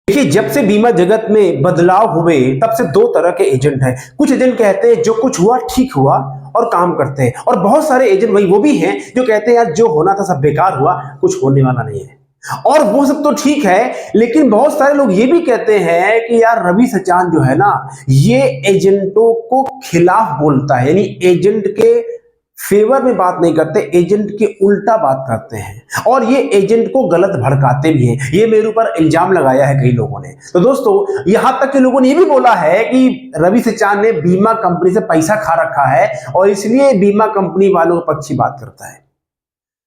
देखिए, जब से बीमा जगत में बदलाव हुए तब से दो तरह के एजेंट हैं। कुछ एजेंट कहते हैं जो कुछ हुआ ठीक हुआ और काम करते हैं, और बहुत सारे एजेंट वही वो भी हैं जो कहते हैं यार जो होना था सब बेकार हुआ, कुछ होने वाला नहीं है। और वो सब तो ठीक है, लेकिन बहुत सारे लोग ये भी कहते हैं कि यार रवि सचान जो है ना, ये एजेंटों को खिलाफ बोलता है, यानी एजेंट के फेवर में बात नहीं करते, एजेंट के उल्टा बात करते हैं और ये एजेंट को गलत भड़काते भी हैं। ये मेरे ऊपर इल्जाम लगाया है कई लोगों ने। तो दोस्तों, यहां तक के लोगों ने ये भी बोला है कि रवि सचान ने बीमा कंपनी से पैसा खा रखा है और इसलिए बीमा कंपनी वालों के पक्ष की बात करता है।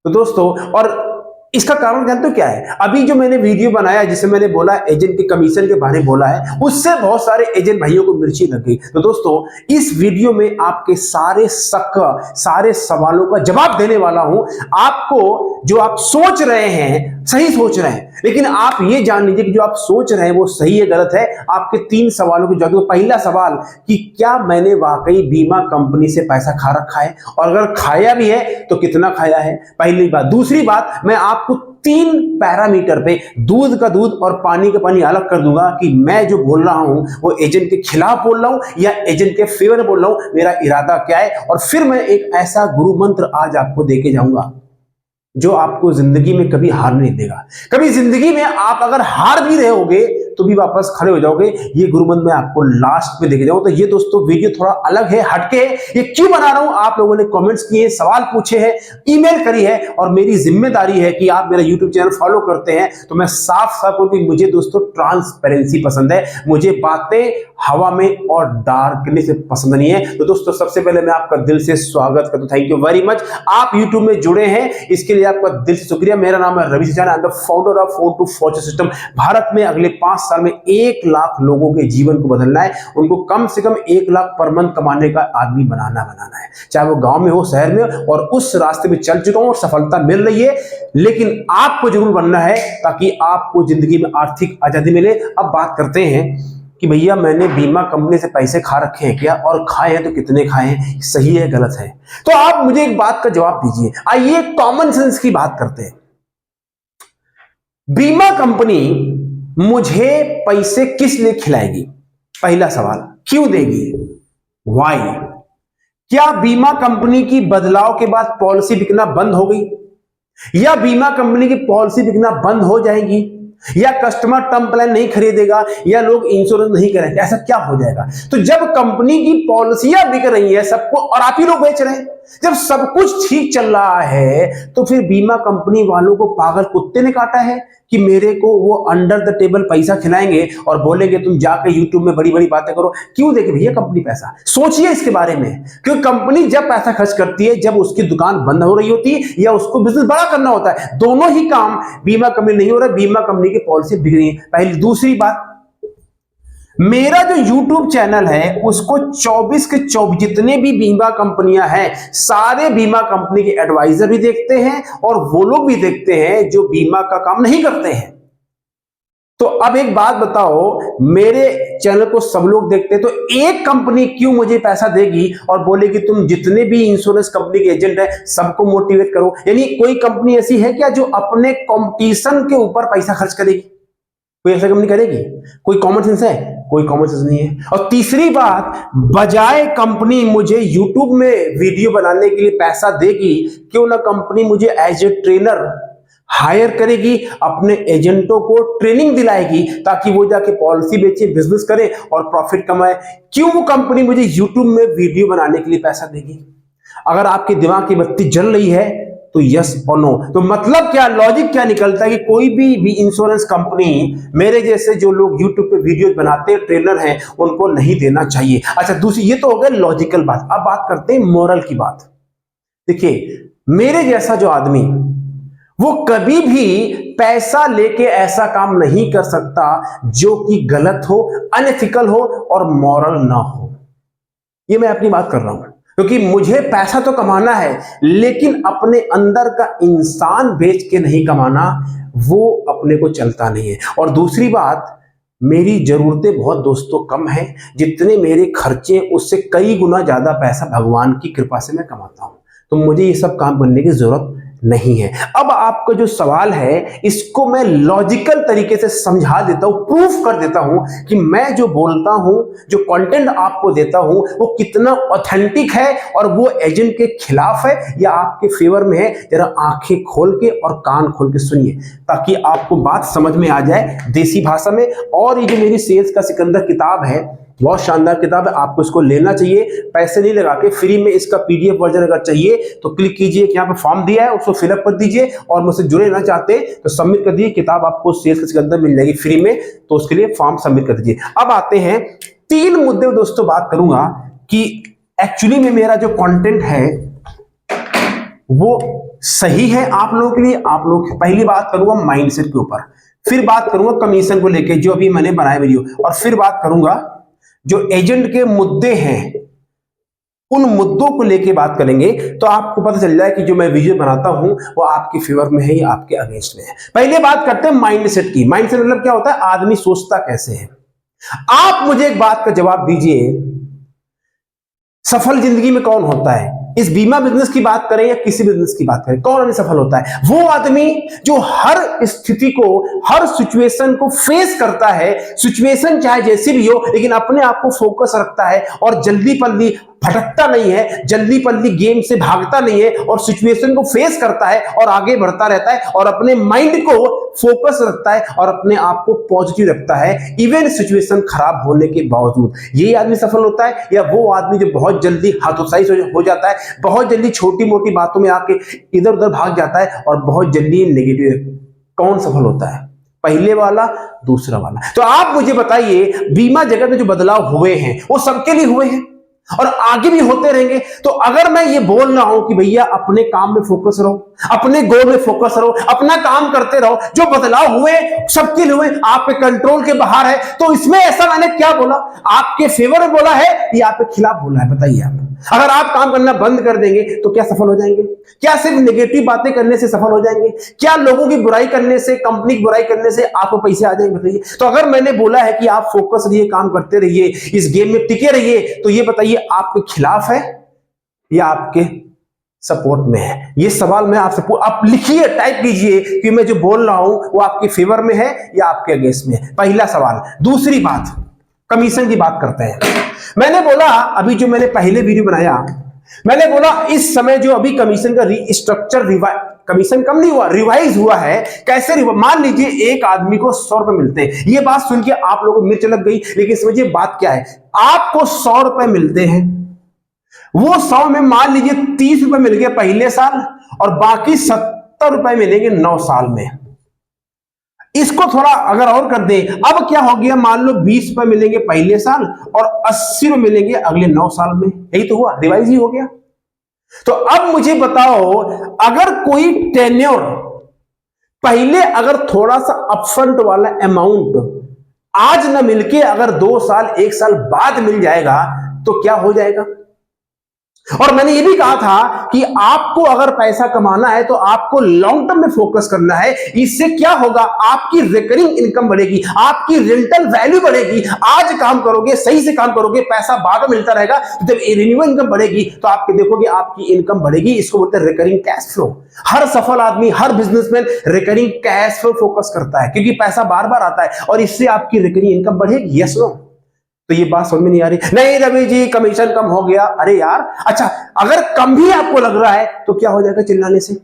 तो दोस्तों, और इसका कारण जानते हो क्या है? अभी जो मैंने वीडियो बनाया जिसमें मैंने बोला एजेंट के कमीशन के बारे में बोला है, उससे बहुत सारे एजेंट भाइयों को मिर्ची लग गई। तो दोस्तों, इस वीडियो में आपके सारे शक, सारे सवालों का जवाब देने वाला हूं। आपको जो आप सोच रहे हैं सही सोच रहे हैं, लेकिन आप ये जान लीजिए कि जो आप सोच रहे हैं वो सही है गलत है। आपके 3 सवालों के जवाब। पहला सवाल कि क्या मैंने वाकई बीमा कंपनी से पैसा खा रखा है, और अगर खाया भी है तो कितना खाया है, पहली बात। दूसरी बात, मैं आपको 3 पैरामीटर पे दूध का दूध और पानी का पानी अलग कर दूंगा कि मैं जो बोल रहा हूं वो एजेंट के खिलाफ बोल रहा हूं या एजेंट के फेवर में बोल रहा हूं, मेरा इरादा क्या है। और फिर मैं एक ऐसा गुरु मंत्र आज आपको देके जाऊंगा जो आपको जिंदगी में कभी हार नहीं देगा। कभी जिंदगी में आप अगर हार भी रहे होगे तो भी वापस खड़े हो जाओगे। ये गुरुमंत्र मैं आपको लास्ट में देके जाऊं। तो ये दोस्तों वीडियो थोड़ा अलग है, हटके है। ये क्यों बना रहा हूं? आप लोगों ने कमेंट्स किए, सवाल पूछे हैं, ईमेल करी है, और मेरी जिम्मेदारी है कि आप मेरा यूट्यूब चैनल फॉलो करते हैं तो मैं साफ साफ बोलूं कि मुझे दोस्तों ट्रांसपेरेंसी पसंद है। मुझे बातें हवा में और डार्कने से पसंद नहीं है। तो दोस्तों, सबसे पहले मैं आपका दिल से स्वागत करता हूं। Thank you very much. आप यूट्यूब में जुड़े हैं, इसके लिए आपका दिल से शुक्रिया। मेरा नाम है Ravi Sachan, I am the founder of phone to future system. Bharat में अगले 5 साल में 1 लाख लोगों के जीवन को बदलना है। उनको कम से कम 1 लाख पर मंथ कमाने का आदमी बनाना है, चाहे वो गांव में हो, शहर में हो। और उस रास्ते में चल चुका हूं और सफलता मिल रही है, लेकिन आपको जरूर बनना है ताकि आपको जिंदगी में आर्थिक आजादी मिले। अब बात करते हैं कि भैया मैंने बीमा कंपनी से पैसे खा रखे हैं क्या, और खाए हैं तो कितने खाए हैं, सही है गलत है। तो आप मुझे एक बात का जवाब दीजिए। आइए कॉमन सेंस की बात करते हैं। बीमा कंपनी मुझे पैसे किस लिए खिलाएगी? पहला सवाल, क्यों देगी? वाई? क्या बीमा कंपनी की बदलाव के बाद पॉलिसी बिकना बंद हो गई, या बीमा कंपनी की पॉलिसी बिकना बंद हो जाएगी, या कस्टमर टर्म प्लान नहीं खरीदेगा, या लोग इंश्योरेंस नहीं करेंगे? ऐसा क्या हो जाएगा? तो जब कंपनी की पॉलिसियां बिक रही है सबको, और आप ही लोग बेच रहे हैं, जब सब कुछ ठीक चल रहा है, तो फिर बीमा कंपनी वालों को पागल कुत्ते ने काटा है कि मेरे को वो अंडर द टेबल पैसा खिलाएंगे और बोलेंगे तुम जाकर यूट्यूब में बड़ी बड़ी बातें करो। क्यों देगी भैया कंपनी पैसा? सोचिए इसके बारे में। क्योंकि कंपनी जब पैसा खर्च करती है जब उसकी दुकान बंद हो रही होती है या उसको बिजनेस बड़ा करना होता है, दोनों ही काम बीमा कंपनी नहीं हो रहा, बीमा कंपनी की पॉलिसी बिक रही है। पहली। दूसरी बात, मेरा जो YouTube चैनल है उसको 24 के 24 जितने भी बीमा कंपनियां हैं, सारे बीमा कंपनी के एडवाइजर भी देखते हैं और वो लोग भी देखते हैं जो बीमा का काम नहीं करते हैं। तो अब एक बात बताओ, मेरे चैनल को सब लोग देखते हैं, तो एक कंपनी क्यों मुझे पैसा देगी और बोलेगी तुम जितने भी इंश्योरेंस कंपनी के एजेंट है सबको मोटिवेट करो? यानी कोई कंपनी ऐसी है क्या जो अपने कंपटीशन के ऊपर पैसा खर्च करेगी? कोई ऐसा कंपनी करेगी? कोई कॉमन सेंस है? कोई कॉमन सेंस नहीं है। और तीसरी बात, बजाय कंपनी मुझे YouTube में वीडियो बनाने के लिए पैसा देगी, क्यों ना कंपनी मुझे एज ए ट्रेनर हायर करेगी, अपने एजेंटों को ट्रेनिंग दिलाएगी ताकि वो जाके पॉलिसी बेचे, बिजनेस करे और प्रॉफिट कमाए। क्यों वो कंपनी मुझे YouTube में वीडियो बनाने के लिए पैसा देगी? अगर आपके दिमाग की बत्ती जल रही है तो यस और नो। तो मतलब क्या, लॉजिक क्या निकलता है कि कोई भी इंश्योरेंस कंपनी मेरे जैसे जो लोग यूट्यूब पे वीडियो बनाते हैं, ट्रेनर हैं, उनको नहीं देना चाहिए। अच्छा, दूसरी, ये तो हो गया लॉजिकल बात। अब बात करते हैं मोरल की बात। देखिए, मेरे जैसा जो आदमी वो कभी भी पैसा लेके ऐसा काम नहीं कर सकता जो कि गलत हो, अनएथिकल हो और मॉरल ना हो। ये मैं अपनी बात कर रहा हूं, क्योंकि मुझे पैसा तो कमाना है, लेकिन अपने अंदर का इंसान बेच के नहीं कमाना, वो अपने को चलता नहीं है। और दूसरी बात, मेरी जरूरतें बहुत दोस्तों कम हैं, जितने मेरे खर्चे उससे कई गुना ज्यादा पैसा भगवान की कृपा से मैं कमाता हूं। तो मुझे ये सब काम करने की जरूरत नहीं है। अब आपका जो सवाल है इसको मैं लॉजिकल तरीके से समझा देता हूं, प्रूफ कर देता हूं कि मैं जो बोलता हूं, जो कंटेंट आपको देता हूं वो कितना ऑथेंटिक है और वो एजेंट के खिलाफ है या आपके फेवर में है। जरा आंखें खोल के और कान खोल के सुनिए ताकि आपको बात समझ में आ जाए देसी भाषा में। और ये जो मेरी सेल्स का सिकंदर किताब है बहुत शानदार किताब है, आपको इसको लेना चाहिए, पैसे नहीं लगा के फ्री में। इसका पीडीएफ वर्जन अगर चाहिए तो क्लिक कीजिए, यहाँ पे फॉर्म दिया है उसको फिलअप कर दीजिए और मुझसे जुड़े ना चाहते तो सबमिट कर दीजिए, किताब आपको सेल्स के सिकंदर मिल जाएगी फ्री में, तो उसके लिए फॉर्म सबमिट कर दीजिए। अब आते हैं 3 मुद्दे दोस्तों बात करूंगा कि एक्चुअली में मेरा जो कंटेंट है वो सही है आप लोगों के लिए। आप लोग पहली बात करूंगा माइंडसेट के ऊपर, फिर बात करूंगा कमीशन को लेके जो अभी मैंने बनाया वीडियो, और फिर बात करूंगा जो एजेंट के मुद्दे हैं उन मुद्दों को लेके बात करेंगे। तो आपको पता चल जाए कि जो मैं वीडियो बनाता हूं वो आपके फेवर में है या आपके अगेंस्ट में है। पहले बात करते हैं माइंडसेट की। माइंडसेट मतलब क्या होता है, आदमी सोचता कैसे है। आप मुझे एक बात का जवाब दीजिए, सफल जिंदगी में कौन होता है? इस बीमा बिजनेस की बात करें या किसी बिजनेस की बात करें, कौन आदमी सफल होता है? वो आदमी जो हर स्थिति को, हर सिचुएशन को फेस करता है, सिचुएशन चाहे जैसी भी हो, लेकिन अपने आप को फोकस रखता है और जल्दी पल्ली भटकता नहीं है, जल्दी पल्ली गेम से भागता नहीं है और सिचुएशन को फेस करता है और आगे बढ़ता रहता है और अपने माइंड को फोकस रखता है और अपने आप को पॉजिटिव रखता है इवन सिचुएशन खराब होने के बावजूद। यही आदमी सफल होता है। या वो आदमी जो बहुत जल्दी हतोत्साही हो जाता है, बहुत जल्दी छोटी मोटी बातों में आके इधर उधर भाग जाता है और बहुत जल्दी नेगेटिव, कौन सफल होता है? पहले वाला, दूसरा वाला। तो आप मुझे बताइए बीमा जगत में जो बदलाव हुए हैं वो सबके लिए हुए हैं और आगे भी होते रहेंगे। तो अगर मैं ये बोल रहा हूं कि भैया अपने काम में फोकस रहो, अपने गोल में फोकस रहो, अपना काम करते रहो, जो बदलाव हुए सबके लिए हुए, आपके कंट्रोल के बाहर है, तो इसमें ऐसा मैंने क्या बोला? आपके फेवर में बोला है या आपके खिलाफ बोला है? बताइए आप। अगर आप काम करना बंद कर देंगे तो क्या सफल हो जाएंगे? क्या सिर्फ नेगेटिव बातें करने से सफल हो जाएंगे? क्या लोगों की बुराई करने से, कंपनी की बुराई करने से आपको पैसे आ जाएंगे? बताइए। तो अगर मैंने बोला है कि आप फोकस रहिए, काम करते रहिए, इस गेम में टिके रहिए, तो ये बताइए आपके खिलाफ है या आपके सपोर्ट में है? ये सवाल मैं आपसे आप लिखिए, टाइप कीजिए कि मैं जो बोल रहा हूं वो आपके फेवर में है या आपके अगेंस्ट में है। पहला सवाल। दूसरी बात, कमीशन की बात करते हैं। मैंने बोला अभी जो मैंने पहले वीडियो बनाया, मैंने बोला इस समय जो अभी कमीशन का रीस्ट्रक्चर, कमीशन कम नहीं हुआ, रिवाइज हुआ है। कैसे? मान लीजिए एक आदमी को 100 रुपए मिलते हैं। ये बात सुन के आप लोगों को मिर्च लग गई, लेकिन समझिए बात क्या है। आपको 100 रुपए मिलते हैं, वो 100 में मान लीजिए 30 रुपए मिल गए पहले साल और बाकी 70 रुपए मिलेंगे 9 साल में। इसको थोड़ा अगर और कर दें, अब क्या हो गया, मान लो 20 रुपए मिलेंगे पहले साल और 80 रुपए मिलेंगे अगले 9 साल में। यही तो हुआ, रिवाइज ही हो गया। तो अब मुझे बताओ, अगर कोई टेन्योर पहले अगर थोड़ा सा अपफ्रंट वाला अमाउंट आज न मिलके अगर 2 साल 1 साल बाद मिल जाएगा तो क्या हो जाएगा? और मैंने ये भी कहा था कि आपको अगर पैसा कमाना है तो आपको लॉन्ग टर्म में फोकस करना है। इससे क्या होगा, आपकी रिकरिंग इनकम बढ़ेगी, आपकी रेंटल वैल्यू बढ़ेगी। आज काम करोगे, सही से काम करोगे, पैसा बाद में मिलता रहेगा। तो जब रिन्यूअल इनकम बढ़ेगी तो आप देखोगे आपकी इनकम बढ़ेगी। इसको बोलते हैं रिकरिंग कैश फ्लो। हर सफल आदमी, हर businessman recurring cash flow focus करता है क्योंकि पैसा बार बार आता है और इससे आपकी रिकरिंग इनकम बढ़ेगी। Yes no? तो ये बात समझ में नहीं आ रही? नहीं रवि जी कमीशन कम हो गया। अरे यार, अच्छा अगर कम भी आपको लग रहा है तो क्या हो जाएगा चिल्लाने से?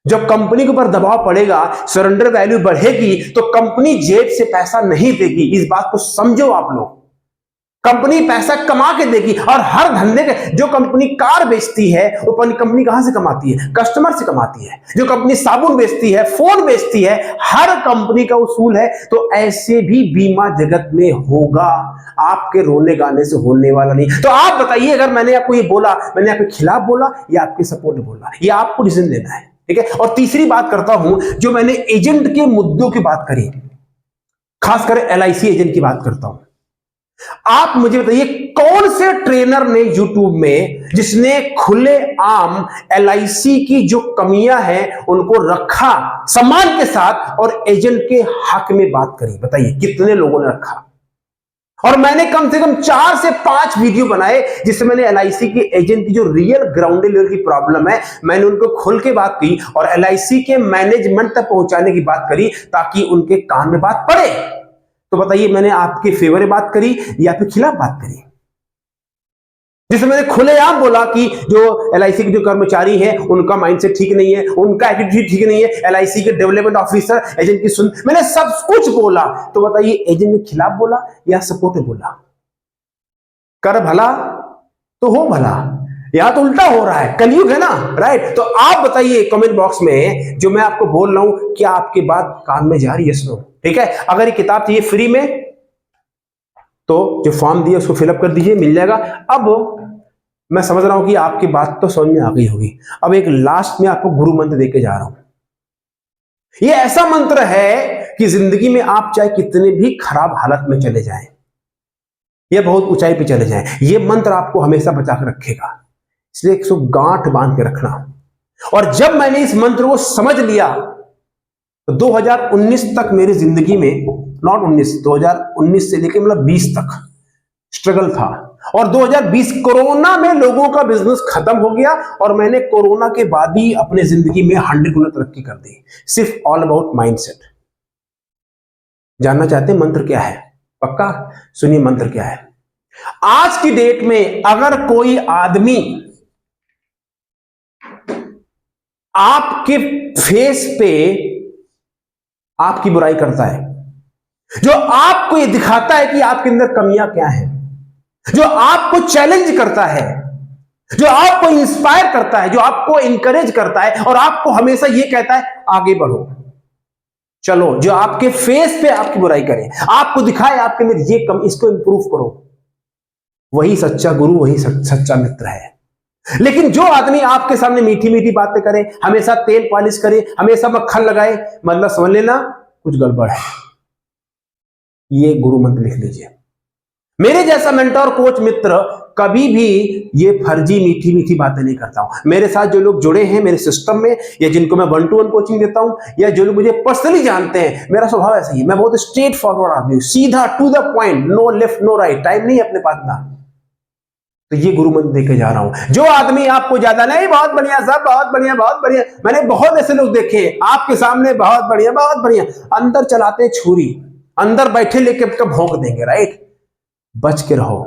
जब कंपनी के ऊपर दबाव पड़ेगा, सरेंडर वैल्यू बढ़ेगी तो कंपनी जेब से पैसा नहीं देगी। इस बात को समझो आप लोग। कंपनी पैसा कमा के देगी और हर धंधे के, जो कंपनी कार बेचती है वो कंपनी कहां से कमाती है? कस्टमर से कमाती है। जो कंपनी साबुन बेचती है, फोन बेचती है, हर कंपनी का उसूल है। तो ऐसे भी बीमा जगत में होगा, आपके रोने गाने से होने वाला नहीं। तो आप बताइए, अगर मैंने आपको ये बोला, मैंने आपके खिलाफ बोला या आपके सपोर्ट में बोला? ये आपको डिसीजन लेना है, ठीक है। और तीसरी बात करता हूं, जो मैंने एजेंट के मुद्दों की बात करी, खासकर LIC एजेंट की बात करता हूं। आप मुझे बताइए कौन से ट्रेनर ने YouTube में, जिसने खुले आम LIC की जो कमियां हैं उनको रखा सम्मान के साथ और एजेंट के हक में बात करी? बताइए कितने लोगों ने रखा? और मैंने कम से कम 4 से 5 वीडियो बनाए जिससे मैंने एलआईसी के एजेंट की जो रियल ग्राउंड लेवल की प्रॉब्लम है मैंने उनको खोल के बात की और एलआईसी के मैनेजमेंट तक पहुंचाने की बात करी ताकि उनके कान में बात पड़े। तो बताइए मैंने आपके फेवर में बात करी या फिर खिलाफ बात करी? जिसमें मैंने खुलेआम बोला कि जो एलआईसी के जो कर्मचारी हैं उनका माइंडसेट ठीक नहीं है, उनका एटीट्यूड ठीक नहीं है, एलआईसी के डेवलपमेंट ऑफिसर एजेंट की सुन, मैंने सब कुछ बोला। तो बताइए एजेंट ने खिलाफ बोला या सपोर्ट में बोला? कर भला तो हो भला, यहां तो उल्टा हो रहा है, कलयुग है ना, राइट? तो आप बताइए कमेंट बॉक्स में जो मैं आपको बोल रहा हूं क्या आपके बात कान में जा रही है? Yes no? ठीक है, अगर ये किताब चाहिए फ्री में तो जो फॉर्म दिया उसको फिलअप कर दीजिए, मिल जाएगा। अब मैं समझ रहा हूं कि आपकी बात तो समझ में आ गई होगी। अब एक लास्ट में आपको गुरु मंत्र देके जा रहा हूं। ये ऐसा मंत्र है कि जिंदगी में आप चाहे कितने भी खराब हालत में चले जाएं या बहुत ऊंचाई पे चले जाएं, ये मंत्र आपको हमेशा बचा के रखेगा। इसलिए इसको गांठ बांध के रखना। और जब मैंने इस मंत्र को समझ लिया तो 2019 तक मेरी जिंदगी में, नॉट 2019 से लेकर मतलब 20 तक स्ट्रगल था। और 2020 कोरोना में लोगों का बिजनेस खत्म हो गया और मैंने कोरोना के बाद ही अपने जिंदगी में 100 गुना तरक्की कर दी। सिर्फ ऑल अबाउट माइंडसेट। जानना चाहते हैं मंत्र क्या है? पक्का सुनिए मंत्र क्या है। आज की डेट में अगर कोई आदमी आपके फेस पे आपकी बुराई करता है, जो आपको ये दिखाता है कि आपके अंदर कमियां क्या हैं, जो आपको चैलेंज करता है, जो आपको इंस्पायर करता है, जो आपको इंकरेज करता है और आपको हमेशा ये कहता है आगे बढ़ो, चलो, जो आपके फेस पे आपकी बुराई करे, आपको दिखाए आपके अंदर ये कम, इसको इंप्रूव करो, वही सच्चा गुरु, वही सच्चा मित्र है। लेकिन जो आदमी आपके सामने मीठी मीठी बातें करे, हमेशा तेल पॉलिश करे, हमेशा मक्खन लगाए, मतलब समझ लेना कुछ गड़बड़ है। ये गुरु मंत्र लिख लीजिए। मेरे जैसा मेंटर कोच मित्र कभी भी ये फर्जी मीठी मीठी बातें नहीं करता हूं। मेरे साथ जो लोग जुड़े हैं मेरे सिस्टम में या जिनको मैं 1-to-1 कोचिंग देता हूं या जो लोग मुझे पर्सनली जानते हैं, मेरा स्वभाव ऐसा ही है। मैं बहुत स्ट्रेट फॉरवर्ड आदमी हूं, सीधा to the point, no left no right, time नहीं अपने पास ना। तो ये गुरु मंत्र देके जा रहा हूं। जो आदमी आपको ज्यादा नहीं, बहुत बढ़िया सब, बहुत बढ़िया बहुत बढ़िया, मैंने बहुत ऐसे लोग देखे आपके सामने, बहुत बढ़िया बहुत बढ़िया, अंदर चलाते हैं छुरी, अंदर बैठे लेके कब भोंक देंगे, राइट? बच के रहो।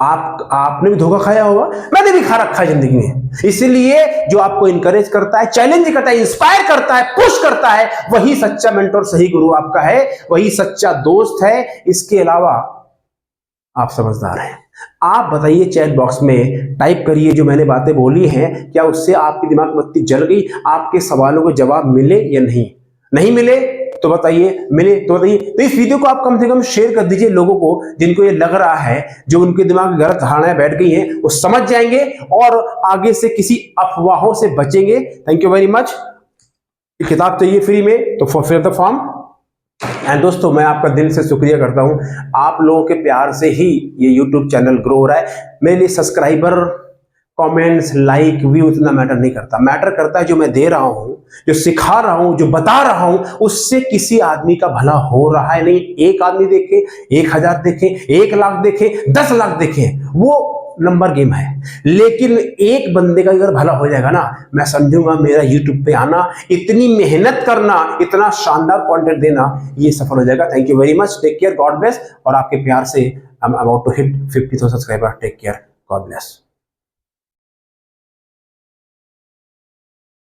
आपने भी धोखा खाया होगा, मैंने भी खा रखा है जिंदगी में। इसलिए जो आपको इंकरेज करता है, चैलेंज करता है, इंस्पायर करता है, पुश करता है, वही सच्चा मेंटर, सही गुरु आपका है, वही सच्चा दोस्त है। इसके अलावा आप समझदार हैं। आप बताइए, चैट बॉक्स में टाइप करिए जो मैंने बातें बोली हैं, क्या उससे आपकी दिमाग बत्ती जल गई? आपके सवालों के जवाब मिले या नहीं? नहीं मिले तो बताइए, मिले तो बताइए। तो इस वीडियो को आप कम से कम शेयर कर दीजिए लोगों को जिनको ये लग रहा है, जो उनके दिमाग में गलत धारणाएं बैठ गई हैं, वो समझ जाएंगे और आगे से किसी अफवाहों से बचेंगे। Thank you very much. किताब चाहिए फ्री में तो फिल द फॉर्म। एंड दोस्तों, मैं आपका दिल से शुक्रिया करता हूं, आप लोगों के प्यार से ही ये YouTube चैनल ग्रो हो रहा है। मेरे लिए सब्सक्राइबर, कमेंट्स, लाइक, व्यू इतना मैटर नहीं करता। मैटर करता है जो मैं दे रहा हूं, जो सिखा रहा हूं, जो बता रहा हूं, उससे किसी आदमी का भला हो रहा है नहीं। एक आदमी देखे, 1000 देखे, 1 लाख देखे, 10 लाख देखे, वो नंबर गेम है। लेकिन एक बंदे का अगर भला हो जाएगा ना, मैं समझूंगा मेरा YouTube पे आना, इतनी मेहनत करना, इतना शानदार कंटेंट देना, ये सफल हो जाएगा। Thank you very much. Take care, God bless. और आपके प्यार से I am about to hit 50,000 subscriber. Take care, God bless.